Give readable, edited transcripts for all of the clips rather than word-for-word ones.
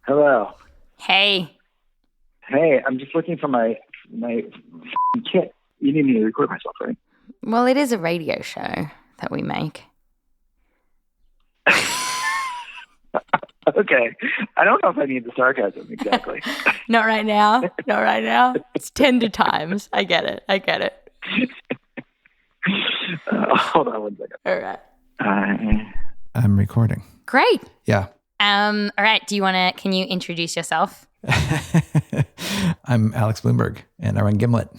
Hello. Hey. Hey, I'm just looking for my kit. You need me to record myself, right? Well, it is a radio show that we make. Okay. I don't know if I need the sarcasm exactly. Not right now. Not right now. It's tender times. I get it. Hold on one second. All right. I'm recording. Great. Yeah. All right. Can you introduce yourself? I'm Alex Bloomberg, and I run Gimlet.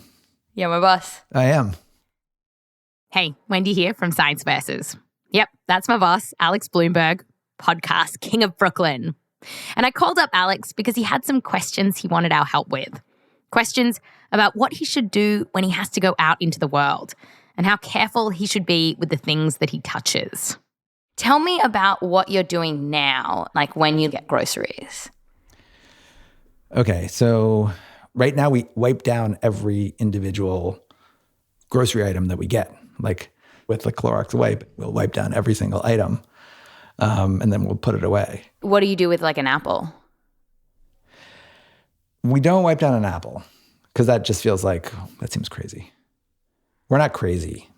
You're my boss. I am. Hey, Wendy here from Science Versus. Yep, that's my boss, Alex Bloomberg, podcast king of Brooklyn. And I called up Alex because he had some questions he wanted our help with. Questions about what he should do when he has to go out into the world and how careful he should be with the things that he touches. Tell me about what you're doing now, like when you get groceries. Okay, so right now we wipe down every individual grocery item that we get. Like with the Clorox wipe, we'll wipe down every single item, and then we'll put it away. What do you do with like an apple? We don't wipe down an apple because that just feels like, that seems crazy. We're not crazy.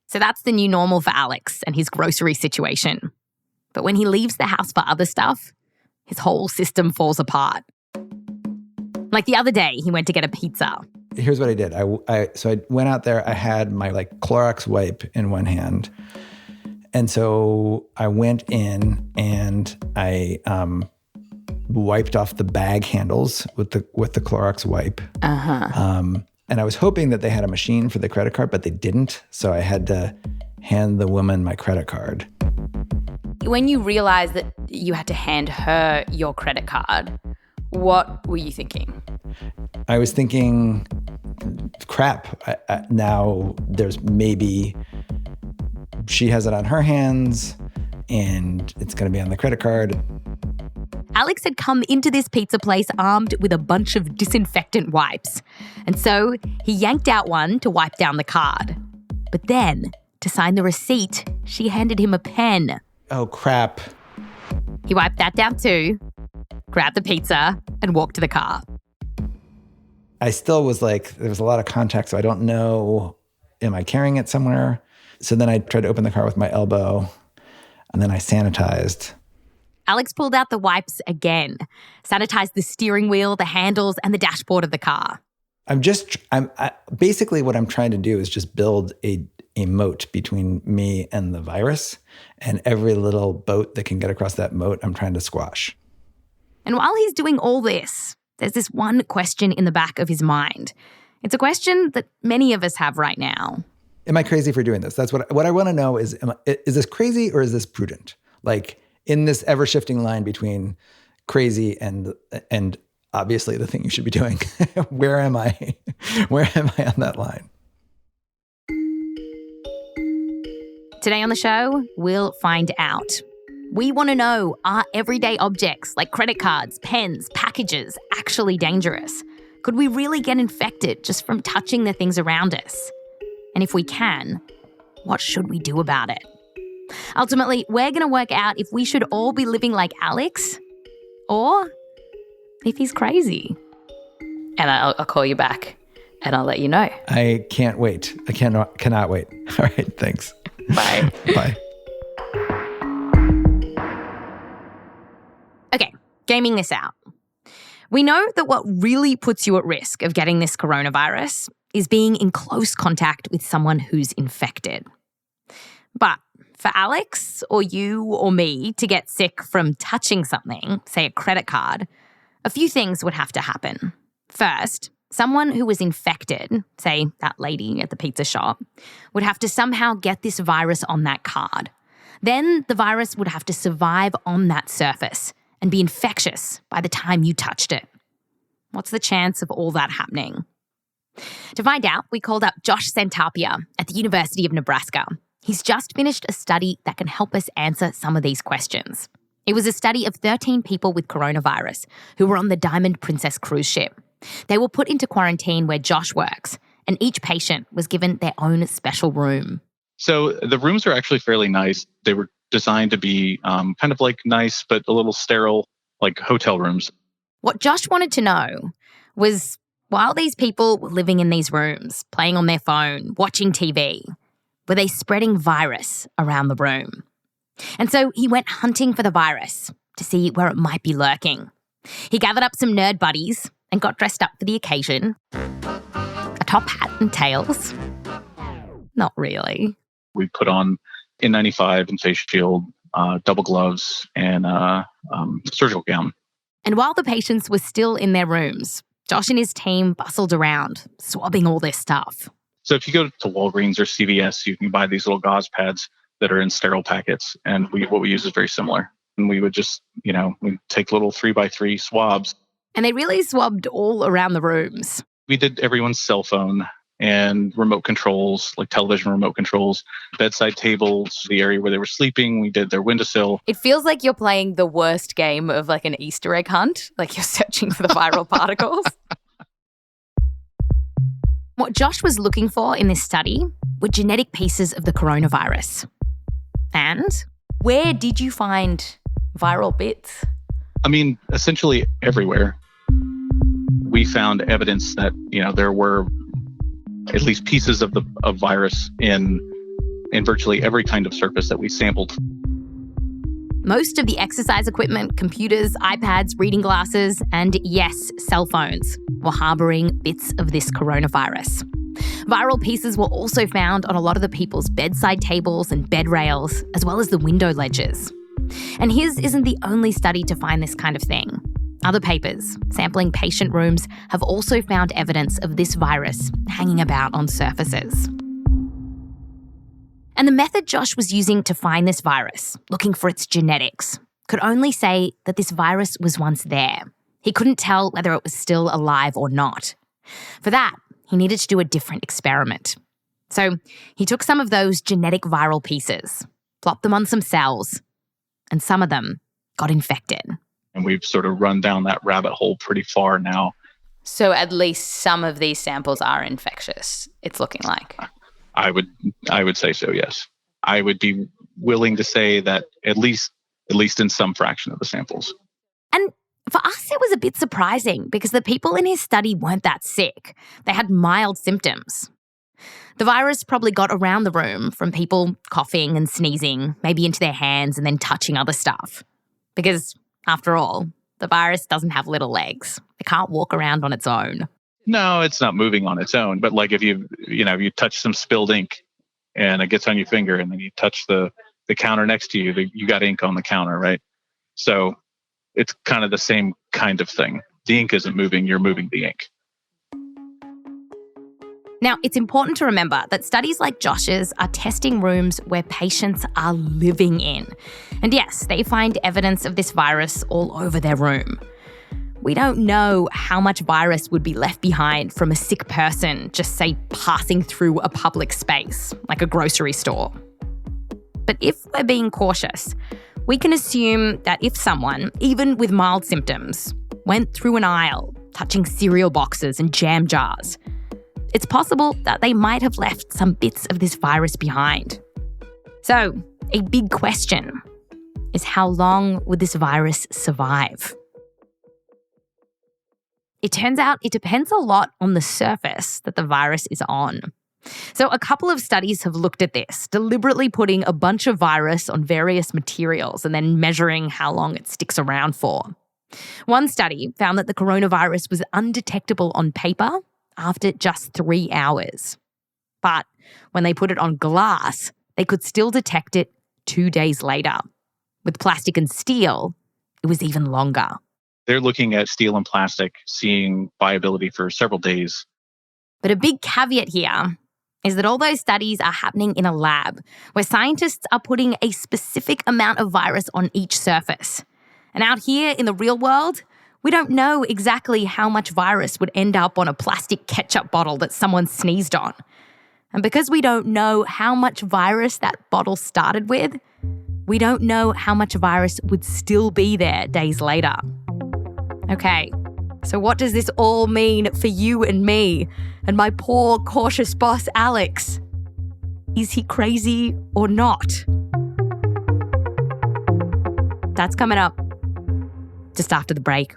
So that's the new normal for Alex and his grocery situation. But when he leaves the house for other stuff, his whole system falls apart. Like the other day, he went to get a pizza. Here's what I did. So I went out there. I had my Clorox wipe in one hand. And so I went in and I wiped off the bag handles with the Clorox wipe. And I was hoping that they had a machine for the credit card, but they didn't. So I had to hand the woman my credit card. When you realized that you had to hand her your credit card, what were you thinking? I was thinking, crap, now there's maybe she has it on her hands and it's going to be on the credit card. Alex had come into this pizza place armed with a bunch of disinfectant wipes. And so he yanked out one to wipe down the card. But then, to sign the receipt, she handed him a pen. Oh, crap. He wiped that down too, grabbed the pizza, and walked to the car. I still was like, there was a lot of contact, so I don't know, am I carrying it somewhere? So then I tried to open the car with my elbow, and then I sanitized. Alex pulled out the wipes again, sanitized the steering wheel, the handles, and the dashboard of the car. Basically what I'm trying to do is just build a moat between me and the virus, and every little boat that can get across that moat, I'm trying to squash. And while he's doing all this, there's this one question in the back of his mind. It's a question that many of us have right now. Am I crazy for doing this? That's what I want to know is this crazy or is this prudent? Like in this ever-shifting line between crazy and obviously the thing you should be doing. Where am I? Where am I on that line? Today on the show, we'll find out. We want to know, are everyday objects like credit cards, pens, packages actually dangerous? Could we really get infected just from touching the things around us? And if we can, what should we do about it? Ultimately, we're going to work out if we should all be living like Alex or if he's crazy. And I'll call you back and I'll let you know. I can't wait. I cannot wait. All right, thanks. Bye. Bye. Okay, gaming this out. We know that what really puts you at risk of getting this coronavirus is being in close contact with someone who's infected. But for Alex or you or me to get sick from touching something, say a credit card, a few things would have to happen. First, someone who was infected, say that lady at the pizza shop, would have to somehow get this virus on that card. Then the virus would have to survive on that surface and be infectious by the time you touched it. What's the chance of all that happening? To find out, we called up Josh Santarpia at the University of Nebraska. He's just finished a study that can help us answer some of these questions. It was a study of 13 people with coronavirus who were on the Diamond Princess cruise ship. They were put into quarantine where Josh works, and each patient was given their own special room. So the rooms are actually fairly nice. They were designed to be kind of like nice, but a little sterile like hotel rooms. What Josh wanted to know was, while these people were living in these rooms, playing on their phone, watching TV, were they spreading virus around the room? And so he went hunting for the virus to see where it might be lurking. He gathered up some nerd buddies and got dressed up for the occasion. A top hat and tails. Not really. We put on N95 and face shield, double gloves, and surgical gown. And while the patients were still in their rooms, Josh and his team bustled around, swabbing all their stuff. So if you go to Walgreens or CVS, you can buy these little gauze pads that are in sterile packets. And what we use is very similar. And we would just, we'd take little 3x3 swabs. And they really swabbed all around the rooms. We did everyone's cell phone and remote controls, like television remote controls, bedside tables, the area where they were sleeping. We did their windowsill. It feels like you're playing the worst game of like an Easter egg hunt, like you're searching for the viral particles. What Josh was looking for in this study were genetic pieces of the coronavirus. And where did you find viral bits? Essentially everywhere. We found evidence that, there were at least pieces of virus in virtually every kind of surface that we sampled. Most of the exercise equipment, computers, iPads, reading glasses, and yes, cell phones were harbouring bits of this coronavirus. Viral pieces were also found on a lot of the people's bedside tables and bed rails, as well as the window ledges. And his isn't the only study to find this kind of thing. Other papers, sampling patient rooms, have also found evidence of this virus hanging about on surfaces. And the method Josh was using to find this virus, looking for its genetics, could only say that this virus was once there. He couldn't tell whether it was still alive or not. For that, he needed to do a different experiment. So he took some of those genetic viral pieces, plopped them on some cells, and some of them got infected. And we've sort of run down that rabbit hole pretty far now. So at least some of these samples are infectious, it's looking like. I would say so, yes. I would be willing to say that at least in some fraction of the samples. And for us, it was a bit surprising because the people in his study weren't that sick. They had mild symptoms. The virus probably got around the room from people coughing and sneezing, maybe into their hands and then touching other stuff. Because, after all, the virus doesn't have little legs. It can't walk around on its own. No, it's not moving on its own. But like if you touch some spilled ink and it gets on your finger and then you touch the counter next to you, you got ink on the counter, right? So it's kind of the same kind of thing. The ink isn't moving, you're moving the ink. Now, it's important to remember that studies like Josh's are testing rooms where patients are living in. And yes, they find evidence of this virus all over their room. We don't know how much virus would be left behind from a sick person just, say, passing through a public space, like a grocery store. But if we're being cautious, we can assume that if someone, even with mild symptoms, went through an aisle, touching cereal boxes and jam jars, it's possible that they might have left some bits of this virus behind. So, a big question is, how long would this virus survive? It turns out it depends a lot on the surface that the virus is on. So a couple of studies have looked at this, deliberately putting a bunch of virus on various materials and then measuring how long it sticks around for. One study found that the coronavirus was undetectable on paper after just 3 hours. But when they put it on glass, they could still detect it 2 days later. With plastic and steel, it was even longer. They're looking at steel and plastic, seeing viability for several days. But a big caveat here is that all those studies are happening in a lab where scientists are putting a specific amount of virus on each surface. And out here in the real world, we don't know exactly how much virus would end up on a plastic ketchup bottle that someone sneezed on. And because we don't know how much virus that bottle started with, we don't know how much virus would still be there days later. Okay, so what does this all mean for you and me and my poor, cautious boss, Alex? Is he crazy or not? That's coming up. just after the break.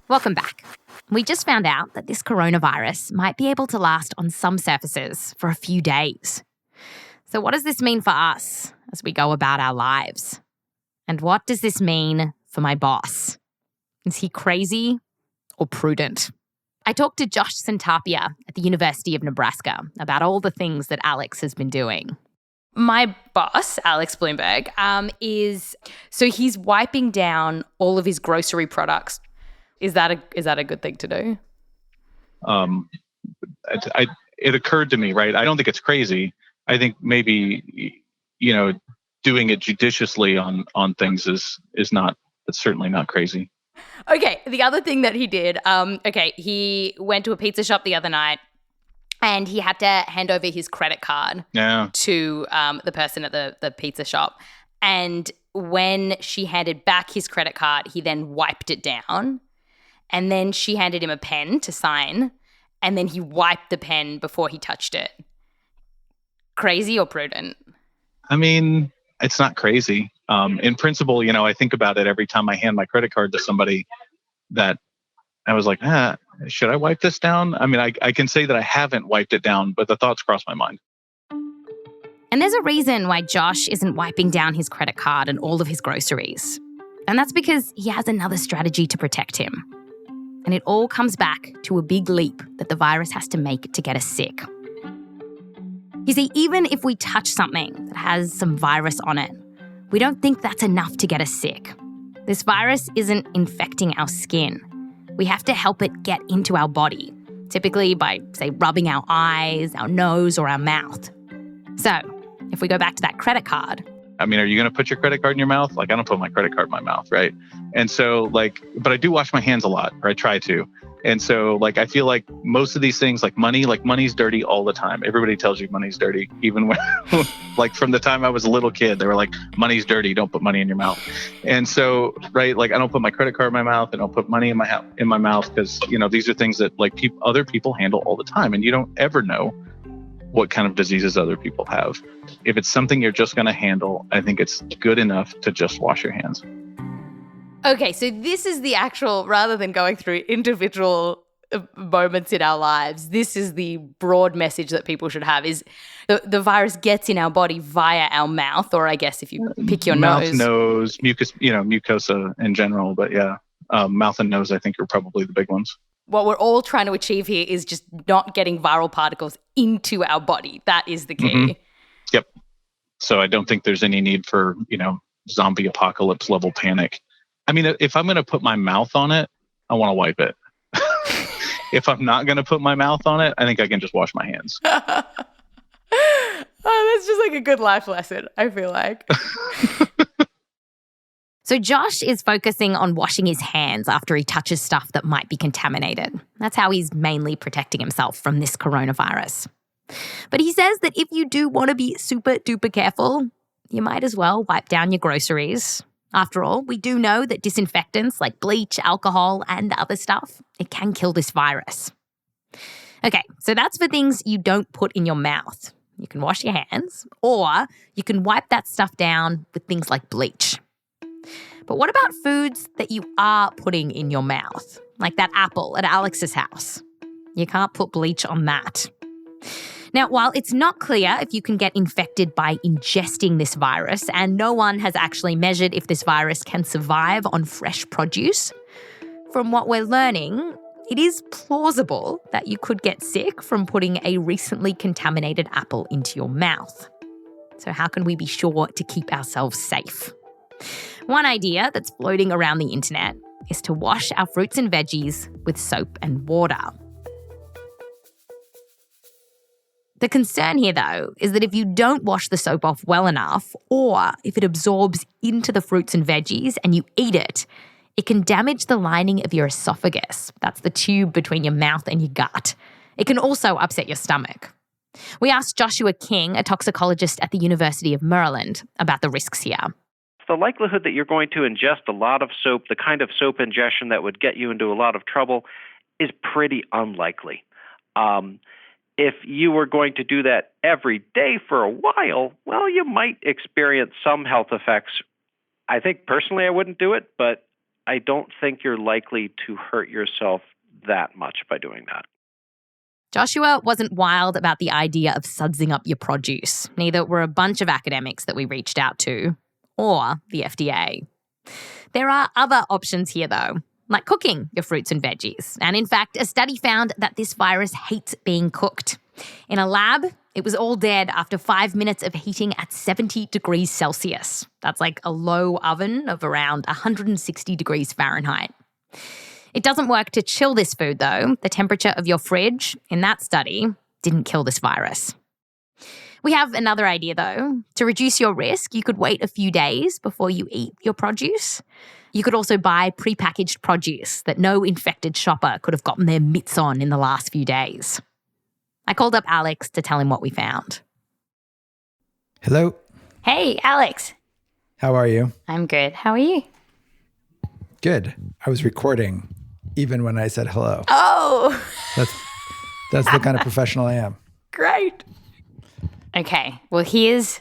Welcome back. We just found out that this coronavirus might be able to last on some surfaces for a few days. So what does this mean for us as we go about our lives? And what does this mean for my boss? Is he crazy or prudent? I talked to Josh Santarpia at the University of Nebraska about all the things that Alex has been doing. My boss, Alex Bloomberg, he's wiping down all of his grocery products. Is that a good thing to do? It occurred to me, right? I don't think it's crazy. I think maybe, doing it judiciously on things it's certainly not crazy. Okay, the other thing that he did, he went to a pizza shop the other night and he had to hand over his credit card to the person at the pizza shop. And when she handed back his credit card, he then wiped it down. And then she handed him a pen to sign, and then he wiped the pen before he touched it. Crazy or prudent? I mean, it's not crazy. In principle, I think about it every time I hand my credit card to somebody that I was like, should I wipe this down? I mean, I can say that I haven't wiped it down, but the thoughts cross my mind. And there's a reason why Josh isn't wiping down his credit card and all of his groceries. And that's because he has another strategy to protect him. And it all comes back to a big leap that the virus has to make to get us sick. You see, even if we touch something that has some virus on it, we don't think that's enough to get us sick. This virus isn't infecting our skin. We have to help it get into our body, typically by, say, rubbing our eyes, our nose, or our mouth. So, if we go back to that credit card. I mean, are you going to put your credit card in your mouth? Like, I don't put my credit card in my mouth, right? And so, but I do wash my hands a lot, or I try to. And so, I feel like most of these things, money's dirty all the time. Everybody tells you money's dirty. Even when, from the time I was a little kid, they were like, money's dirty, don't put money in your mouth. And so, right, I don't put my credit card in my mouth. I don't put money in my mouth because, these are things that, other people handle all the time. And you don't ever know what kind of diseases other people have. If it's something you're just going to handle, I think it's good enough to just wash your hands. Okay, so this is the actual, rather than going through individual moments in our lives, this is the broad message that people should have is the virus gets in our body via our mouth, or I guess if you pick your nose. Mouth, nose, mucus, mucosa in general, but yeah, mouth and nose I think are probably the big ones. What we're all trying to achieve here is just not getting viral particles into our body. That is the key. Mm-hmm. Yep. So I don't think there's any need for, zombie apocalypse level panic. I mean, if I'm going to put my mouth on it, I want to wipe it. If I'm not going to put my mouth on it, I think I can just wash my hands. Oh, that's just like a good life lesson, I feel like. So Josh is focusing on washing his hands after he touches stuff that might be contaminated. That's how he's mainly protecting himself from this coronavirus. But he says that if you do want to be super duper careful, you might as well wipe down your groceries. After all, we do know that disinfectants like bleach, alcohol, and other stuff, it can kill this virus. Okay, so that's for things you don't put in your mouth. You can wash your hands, or you can wipe that stuff down with things like bleach. But what about foods that you are putting in your mouth? Like that apple at Alex's house. You can't put bleach on that. Now, while it's not clear if you can get infected by ingesting this virus, and no one has actually measured if this virus can survive on fresh produce, from what we're learning, it is plausible that you could get sick from putting a recently contaminated apple into your mouth. So how can we be sure to keep ourselves safe? One idea that's floating around the internet is to wash our fruits and veggies with soap and water. The concern here, though, is that if you don't wash the soap off well enough, or if it absorbs into the fruits and veggies and you eat it, it can damage the lining of your esophagus. That's the tube between your mouth and your gut. It can also upset your stomach. We asked Joshua King, a toxicologist at the University of Maryland, about the risks here. The likelihood that you're going to ingest a lot of soap, the kind of soap ingestion that would get you into a lot of trouble, is pretty unlikely. If you were going to do that every day for a while, well, you might experience some health effects. I think personally I wouldn't do it, but I don't think you're likely to hurt yourself that much by doing that. Joshua wasn't wild about the idea of sudsing up your produce. Neither were a bunch of academics that we reached out to, or the FDA. There are other options here, though, like cooking your fruits and veggies. And in fact, a study found that this virus hates being cooked. In a lab, it was all dead after 5 minutes of heating at 70 degrees Celsius. That's like a low oven of around 160 degrees Fahrenheit. It doesn't work to chill this food, though. The temperature of your fridge, in that study, didn't kill this virus. We have another idea, though. To reduce your risk, you could wait a few days before you eat your produce. You could also buy prepackaged produce that no infected shopper could have gotten their mitts on in the last few days. I called up Alex to tell him what we found. Hello. Hey, Alex. How are you? I'm good. How are you? Good. I was recording even when I said hello. Oh! That's the kind of professional I am. Great. Okay. Well, here's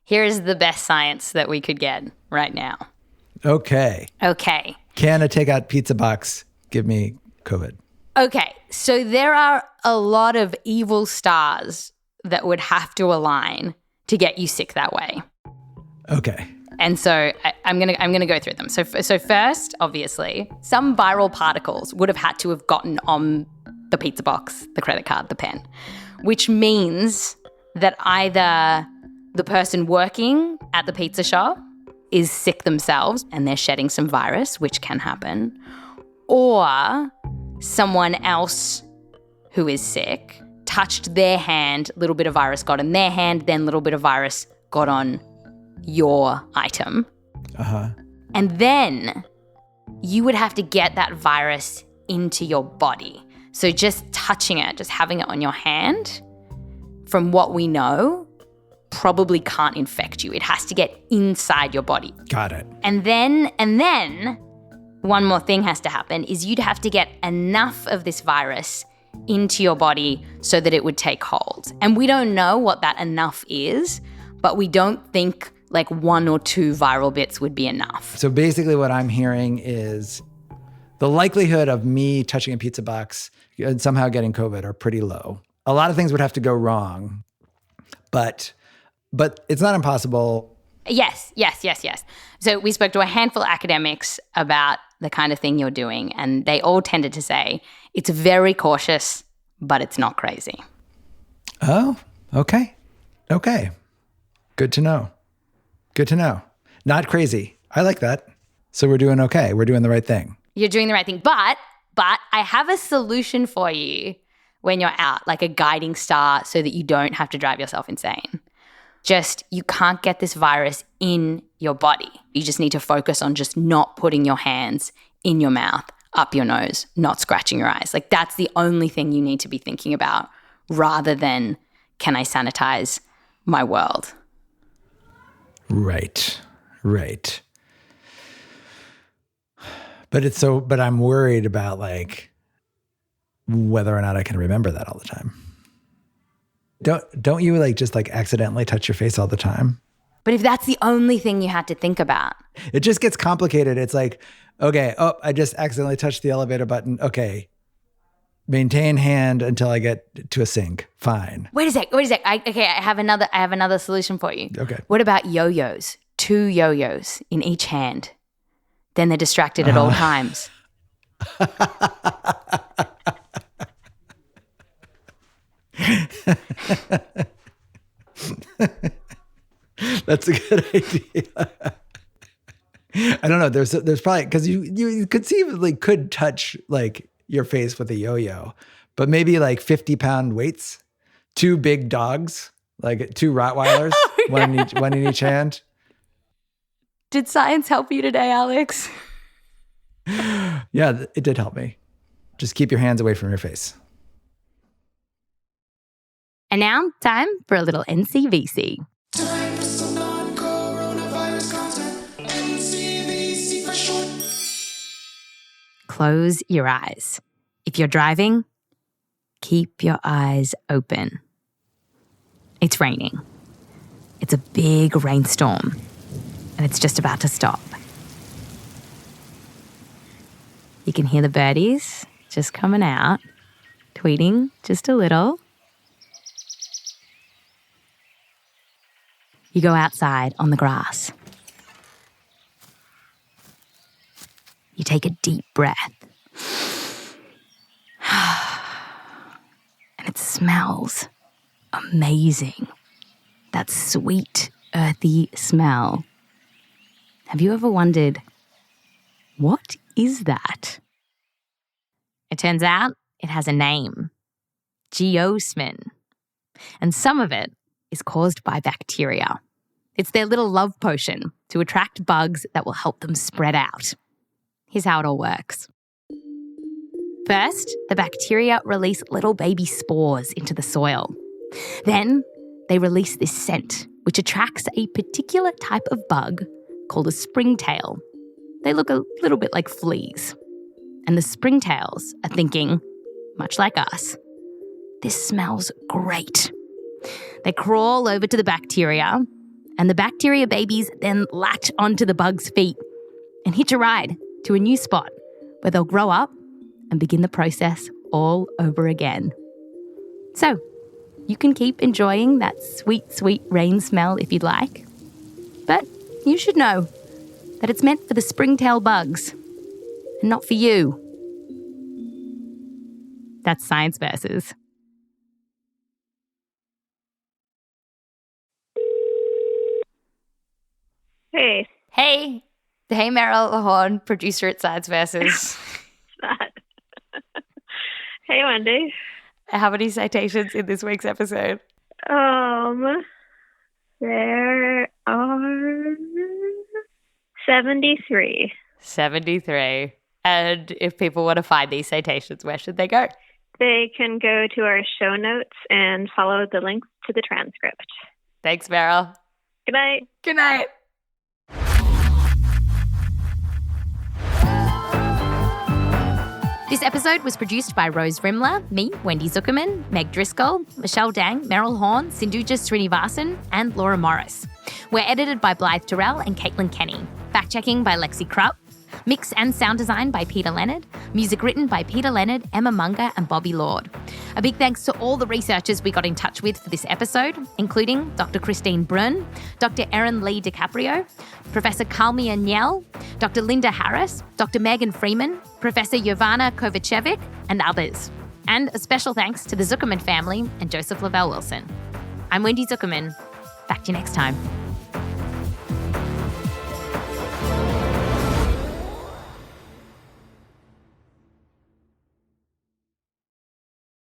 the best science that we could get right now. Okay. Can a takeout pizza box give me COVID? Okay. So there are a lot of evil stars that would have to align to get you sick that way. Okay. And so I'm gonna go through them. So first, obviously, some viral particles would have had to have gotten on the pizza box, the credit card, the pen, which means that either the person working at the pizza shop is sick themselves and they're shedding some virus, which can happen, or someone else who is sick touched their hand, little bit of virus got in their hand, then little bit of virus got on your item. Uh-huh. And then you would have to get that virus into your body. So just touching it, just having it on your hand, from what we know, probably can't infect you. It has to get inside your body. Got it. And then one more thing has to happen is you'd have to get enough of this virus into your body so that it would take hold. And we don't know what that enough is, but we don't think like 1 or 2 viral bits would be enough. So basically what I'm hearing is the likelihood of me touching a pizza box and somehow getting COVID are pretty low. A lot of things would have to go wrong, but it's not impossible. Yes. So we spoke to a handful of academics about the kind of thing you're doing, and they all tended to say it's very cautious, but it's not crazy. Oh, okay. Good to know. Not crazy. I like that. So we're doing okay. We're doing the right thing. You're doing the right thing. But I have a solution for you when you're out, like a guiding star so that you don't have to drive yourself insane. Just, you can't get this virus in your body. You just need to focus on just not putting your hands in your mouth, up your nose, not scratching your eyes. Like that's the only thing you need to be thinking about rather than, can I sanitize my world? Right. But I'm worried about like whether or not I can remember that all the time. Don't you like just like accidentally touch your face all the time? But if that's the only thing you had to think about. It just gets complicated. It's like, okay, I just accidentally touched the elevator button. Okay. Maintain hand until I get to a sink. Fine. Wait a sec. I have another solution for you. Okay. What about yo-yos? 2 yo-yos in each hand. Then they're distracted at all times. That's a good idea. I don't know. There's probably, because you conceivably could touch like your face with a yo-yo, but maybe like 50-pound weights, 2 big dogs, like 2 Rottweilers, one in each hand. Did science help you today, Alex? Yeah, it did help me. Just keep your hands away from your face. And now, time for a little NCVC. Time for some non-coronavirus content. NCVC for short. Close your eyes. If you're driving, keep your eyes open. It's raining. It's a big rainstorm, and it's just about to stop. You can hear the birdies just coming out, tweeting just a little. You go outside on the grass. You take a deep breath. And it smells amazing. That sweet, earthy smell. Have you ever wondered, what is that? It turns out it has a name. Geosmin. And some of it is caused by bacteria. It's their little love potion to attract bugs that will help them spread out. Here's how it all works. First, the bacteria release little baby spores into the soil. Then, they release this scent, which attracts a particular type of bug called a springtail. They look a little bit like fleas. And the springtails are thinking, much like us, this smells great. They crawl over to the bacteria, and the bacteria babies then latch onto the bug's feet and hitch a ride to a new spot where they'll grow up and begin the process all over again. So, you can keep enjoying that sweet, sweet rain smell if you'd like. But you should know that it's meant for the springtail bugs and not for you. That's Science Versus. Hey. Hey. Hey, Meryl Horn, producer at Science Versus. Hey, Wendy. How many citations in this week's episode? There are 73. 73. And if people want to find these citations, where should they go? They can go to our show notes and follow the links to the transcript. Thanks, Meryl. Good night. Good night. This episode was produced by Rose Rimler, me, Wendy Zukerman, Meg Driscoll, Michelle Dang, Meryl Horn, Sinduja Srinivasan, and Laura Morris. We're edited by Blythe, Terrell, and Caitlin Kenney. Fact-checking by Lexi Krupp. Mix and sound design by Peter Leonard. Music written by Peter Leonard, Emma Munger, and Bobby Lord. A big thanks to all the researchers we got in touch with for this episode, including Dr. Christine Bruhn, Dr. Erin Leigh Dicaprio, Professor Kalmia Kniel, Dr. Linda Harris, Dr. Megan Freeman, Professor Jovana Kovacevic, and others. And a special thanks to the Zukerman family and Joseph Lavelle Wilson. I'm Wendy Zukerman. Back to you next time.